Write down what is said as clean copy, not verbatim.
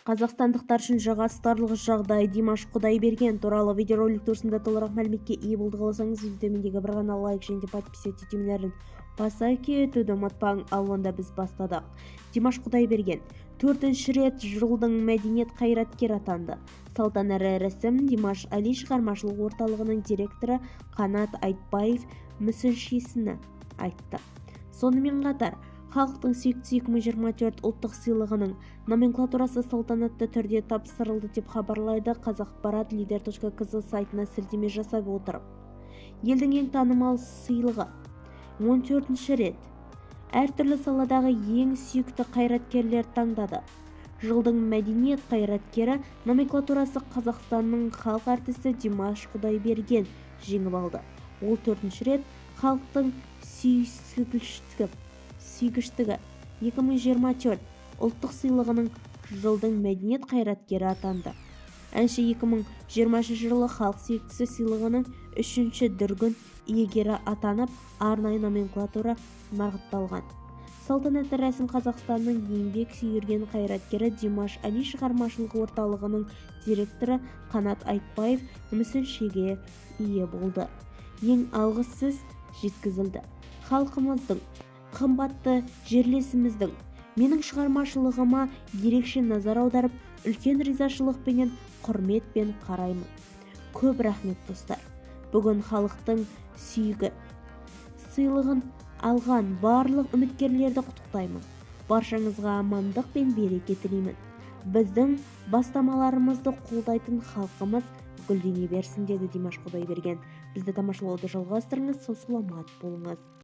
Қазақстандықтар үшін жағастарлық жағдай. Димаш Құдайберген туралы видеоролик турсында толығырақ мәліметке ие болды. Қаласаңыз төмендегі бір ғана лайк және подписать етемелерін баса кетуді ұмытпаң. Ал онда біз бастадық. Димаш Құдайберген 4-ші рет жылдың мәдениет қайраткері атанды. Салтанатты рәсім Димаш Али шығармашылық орталығының директоры Қанат Айтбаев мүсіншесіне айтты. Сонымен қатар халықтың сүйіктісі 2024 ұлттық сыйлығының номенклатурасы салтанатты түрде тапсырылды деп хабарлайды Қазақпарат лидер.кз сайтына сілтеме жасап отырып. Елдің ең танымал сыйлығы 14-ші рет әртүрлі саладағы ең сүйікті қайраткерлер таңдады. Жылдың мәдениет қайраткері номенклатурасы Қазақстанның халық артисі Димаш Құдайберген жеңіп алды. Ол 4-ші рет халықтың сүйгіштігі 2024 ұлттық сыйлығының жылдың мәдениет қайраткері атанды. Әнші 2020 жылы халық сүйіктісі сыйлығының 3-ші дүркін иегері атанып, арнайы номенклатура марапатталған. Салтанатты рәсім Қазақстанның еңбек сүйерген қайраткері Димаш Али шығармашылық орталығының директоры Қанат Айтбаев мүсіншеге ие болды. Ең алғыс сөз жеткізілді. Халқымыздың, қымбатты жерлесіміздің менің шығармашылығыма ерекше назар аударып, үлкен ризашылықпен, құрметпен қараймын. Көп рахмет достар. Бүгін халықтың сүйігі сыйлығын алған барлық үміткерлерді құттықтаймын. Баршаңызға амандық пен береке тілеймін. Біздің бастамаларымызды қолдайтын халқымыз гүлдене берсін, деді Димаш Құдайберген. Бізді тамашалауды жалғастырыңыз, сау саламат болыңыз.